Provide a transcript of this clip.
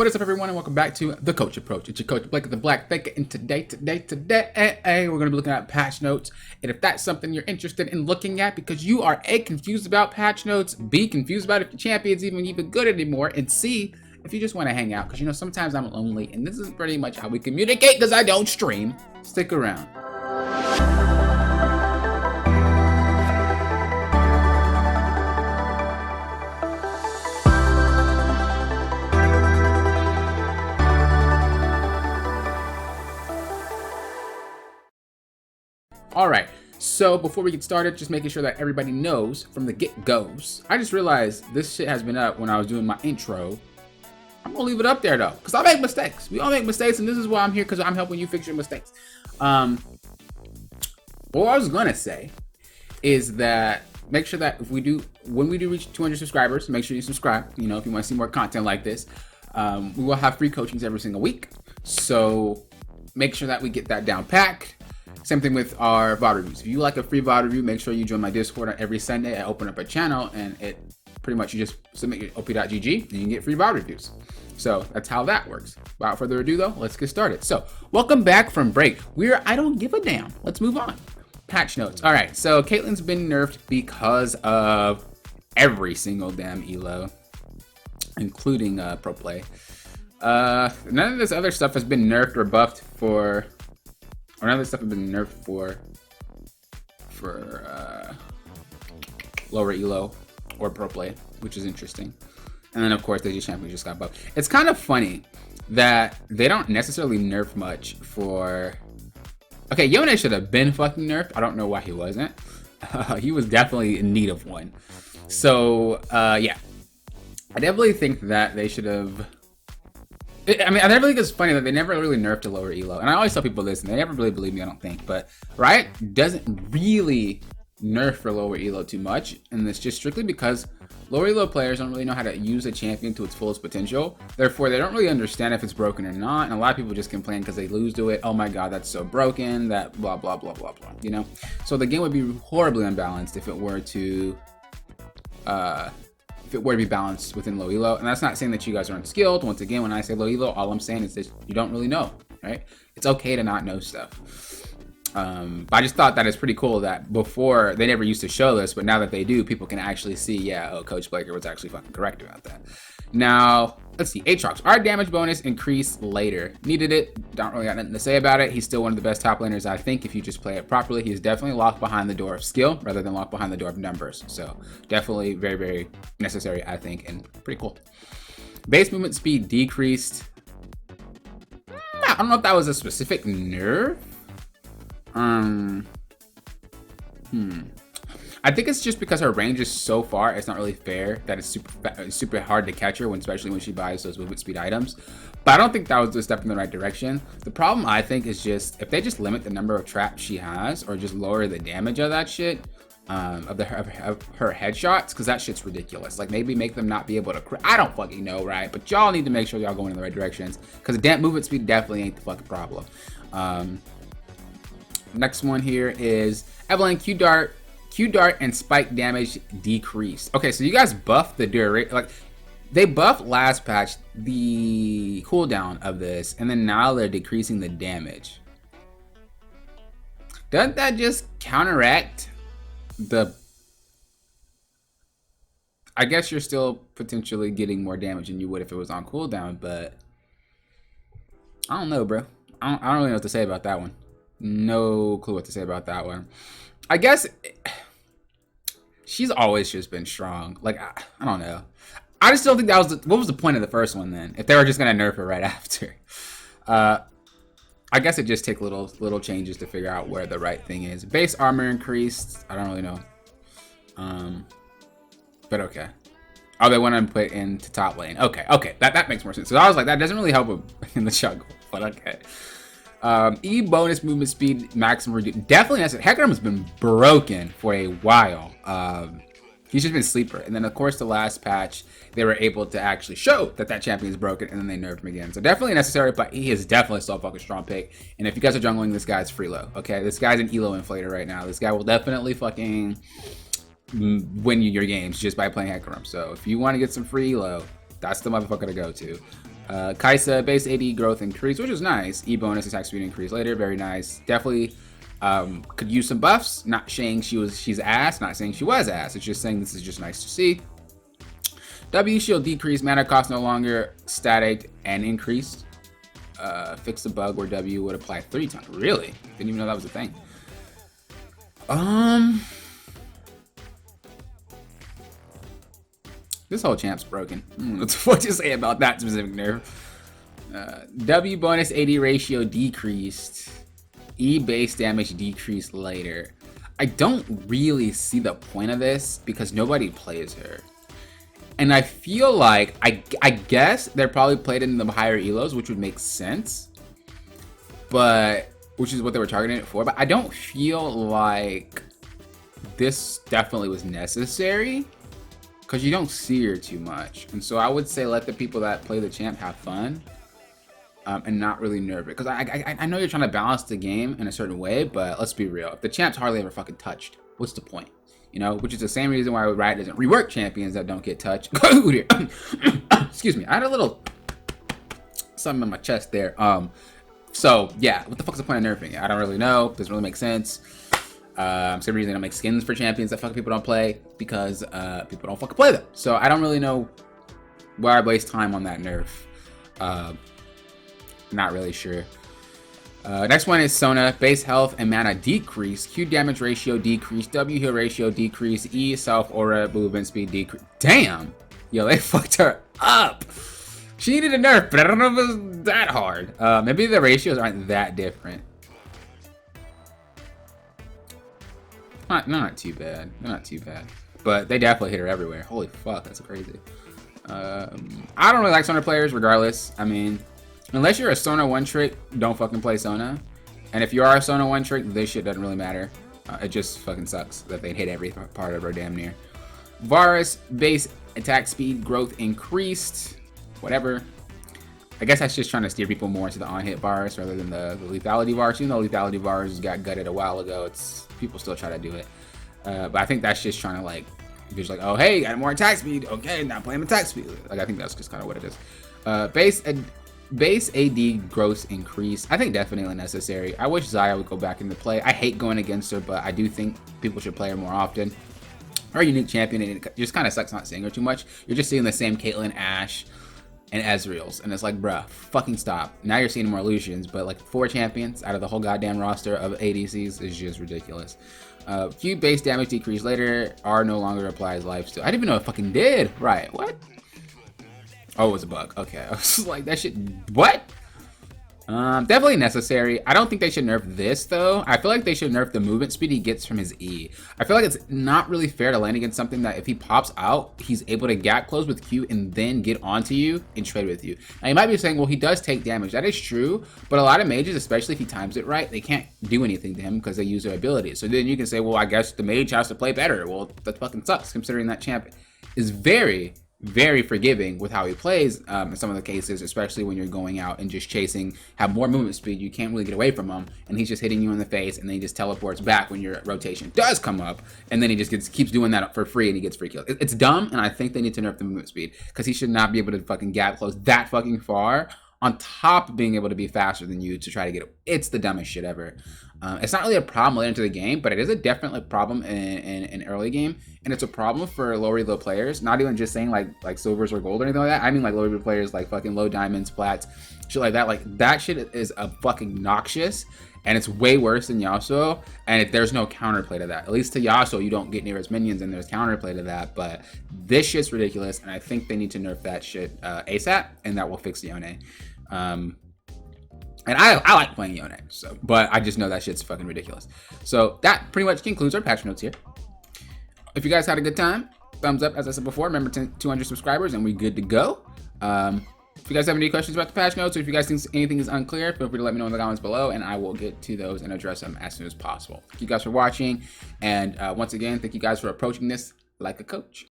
What is up, everyone, and welcome back to The Coach Approach. It's your coach, Blake of the Black Thinker, and today, we're going to be looking at patch notes. And if that's something you're interested in looking at because you are A, confused about patch notes, B, confused about if the champion's even good anymore, and C, if you just want to hang out, because you know, sometimes I'm lonely, and this is pretty much how we communicate because I don't stream, stick around. Alright, so before we get started, just making sure that everybody knows from the get-goes. I just realized this shit has been up when I was doing my intro. I'm gonna leave it up there though, because I make mistakes. We all make mistakes, and this is why I'm here, because I'm helping you fix your mistakes. What I was gonna say is that make sure that when we do reach 200 subscribers, make sure you subscribe. You know, if you want to see more content like this, we will have free coachings every single week. So make sure that we get that down packed. Same thing with our VOD reviews. If you like a free VOD review, make sure you join my Discord on every Sunday. I open up a channel, and it pretty much, you just submit your op.gg and you can get free VOD reviews. So that's how that works. Without further ado though, let's get started. So welcome back from break. I don't give a damn. Let's move on. Patch notes. All right, so Caitlyn's been nerfed because of every single damn elo, including pro play. None of this other stuff has been nerfed or buffed for, or none of this stuff has been nerfed for lower elo or pro play, which is interesting. And then of course the G champion just got buffed. It's kind of funny that they don't necessarily nerf much for. Okay, Yone should have been fucking nerfed. I don't know why he wasn't. He was definitely in need of one. So yeah, I definitely think that they should have. I mean, I never think it's funny that they never really nerfed a lower elo. And I always tell people this, and they never really believe me, I don't think. But Riot doesn't really nerf for lower elo too much. And it's just strictly because lower elo players don't really know how to use a champion to its fullest potential. Therefore, they don't really understand if it's broken or not. And a lot of people just complain because they lose to it. Oh my god, that's so broken, that blah, blah, blah, blah, blah, you know? So the game would be horribly unbalanced if it were to be balanced within low elo. And that's not saying that you guys aren't skilled. Once again, when I say low elo, all I'm saying is that you don't really know, right? It's okay to not know stuff. But I just thought that it's pretty cool that before they never used to show this, but now that they do, people can actually see, yeah, oh, Coach Blaker was actually fucking correct about that. Now, let's see, Aatrox. Our damage bonus increased later. Needed it. Don't really got nothing to say about it. He's still one of the best top laners, I think, if you just play it properly. He's definitely locked behind the door of skill rather than locked behind the door of numbers. So definitely very, very necessary, I think, and pretty cool. Base movement speed decreased. I don't know if that was a specific nerf. I think it's just because her range is so far, it's not really fair that it's super hard to catch her, especially when she buys those movement speed items. But I don't think that was a step in the right direction. The problem, I think, is just if they just limit the number of traps she has, or just lower the damage of that shit, of her headshots, because that shit's ridiculous. Like, maybe make them not be able to I don't fucking know, right? But y'all need to make sure y'all going in the right directions, because the damn movement speed definitely ain't the fucking problem. Next one here is Evelyn Q Dart and spike damage decreased. Okay, so you guys buffed the duration, like they buffed last patch the cooldown of this, and then now they're decreasing the damage. Doesn't that just counteract the? I guess you're still potentially getting more damage than you would if it was on cooldown, but I don't know, bro. I don't really know what to say about that one. No clue what to say about that one. I guess she's always just been strong. Like, I don't know. I just don't think that was what was the point of the first one then? If they were just gonna nerf her right after. I guess it just takes little changes to figure out where the right thing is. Base armor increased. I don't really know. But okay. Oh, they want to put into top lane. Okay, that makes more sense. So I was like, that doesn't really help in the jungle, but okay. E bonus movement speed maximum definitely has Hecarim has been broken for a while. He's just been sleeper, and then of course the last patch they were able to actually show that champion is broken, and then they nerfed him again. So definitely necessary, but he is definitely still a fucking strong pick. And if you guys are jungling, this guy's FREELO. Okay, this guy's an elo inflator right now. This guy will definitely fucking win you your games just by playing Hecarim. So if you want to get some free elo, that's the motherfucker to go to. Kaisa, base AD growth increase, which is nice. E bonus, attack speed increase later, very nice. Definitely could use some buffs. Not saying she's ass, not saying she was ass. It's just saying this is just nice to see. W shield decrease, mana cost no longer static and increased. Fix the bug where W would apply 3 times. Really? Didn't even know that was a thing. This whole champ's broken. What to say about that specific nerf? W bonus AD ratio decreased. E base damage decreased later. I don't really see the point of this because nobody plays her. And I feel like, I guess they're probably played in the higher elos, which would make sense. But, which is what they were targeting it for. But I don't feel like this definitely was necessary. Because you don't see her too much. And so I would say let the people that play the champ have fun. And not really nerf it. Because I know you're trying to balance the game in a certain way. But let's be real. If the champ's hardly ever fucking touched, what's the point? You know, which is the same reason why Riot doesn't rework champions that don't get touched. Excuse me, I had a little something in my chest there. So yeah, what the fuck's the point of nerfing it? I don't really know. Doesn't really make sense. Same reason I don't make skins for champions that fucking people don't play because people don't fucking play them. So I don't really know why I waste time on that nerf. Not really sure. Next one is Sona. Base health and mana decrease. Q damage ratio decrease. W heal ratio decrease. E self aura movement speed decrease. Damn! Yo, they fucked her up! She needed a nerf, but I don't know if it was that hard. Maybe the ratios aren't that different. Not too bad. Not too bad. But they definitely hit her everywhere. Holy fuck, that's crazy. I don't really like Sona players regardless. I mean, unless you're a Sona one-trick, don't fucking play Sona. And if you are a Sona one-trick, this shit doesn't really matter. It just fucking sucks that they'd hit every part of her damn near. Varus, base attack speed growth increased. Whatever. I guess that's just trying to steer people more into the on-hit Varus rather than the lethality Varus. Even though lethality Varus got gutted a while ago, people still try to do it. But I think that's just trying to like, just like, oh hey, got more attack speed. Okay, now play him attack speed. Like I think that's just kind of what it is. Base AD growth increase. I think definitely necessary. I wish Xayah would go back into play. I hate going against her, but I do think people should play her more often. Her unique champion, and it just kind of sucks not seeing her too much. You're just seeing the same Caitlyn, Ashe, and Ezreal's, and it's like, bruh, fucking stop. Now you're seeing more Lucians, but like 4 champions out of the whole goddamn roster of ADCs is just ridiculous. Q base damage decrease later. R no longer applies lifesteal. I didn't even know it fucking did. Right, what? Oh, it was a bug. Okay, I was like, that shit, what? Definitely necessary. I don't think they should nerf this, though. I feel like they should nerf the movement speed he gets from his E. I feel like it's not really fair to land against something that if he pops out, he's able to gap close with Q and then get onto you and trade with you. Now, you might be saying, well, he does take damage. That is true, but a lot of mages, especially if he times it right, they can't do anything to him because they use their abilities. So then you can say, well, I guess the mage has to play better. Well, that fucking sucks, considering that champ is very forgiving with how he plays in some of the cases, especially when you're going out and just chasing, have more movement speed. You can't really get away from him, and he's just hitting you in the face, and then he just teleports back when your rotation does come up, and then he just keeps doing that for free, and he gets free kills. It's dumb, and I think they need to nerf the movement speed because he should not be able to fucking gap close that fucking far on top of being able to be faster than you to try to get it. It's the dumbest shit ever. It's not really a problem later into the game, but it is a definitely problem in early game, and it's a problem for low elo players. Not even just saying like silvers or gold or anything like that. I mean like low elo players like fucking low diamonds, plats, shit like that. Like that shit is a fucking noxious, and it's way worse than Yasuo. And there's no counterplay to that. At least to Yasuo, you don't get near his minions, and there's counterplay to that. But this shit's ridiculous, and I think they need to nerf that shit ASAP, and that will fix Yone. And I like playing Yone, so, but I just know that shit's fucking ridiculous. So that pretty much concludes our patch notes here. If you guys had a good time, thumbs up, as I said before. Remember, 200 subscribers and we good to go. If you guys have any questions about the patch notes, or if you guys think anything is unclear, feel free to let me know in the comments below, and I will get to those and address them as soon as possible. Thank you guys for watching, and once again, thank you guys for approaching this like a coach.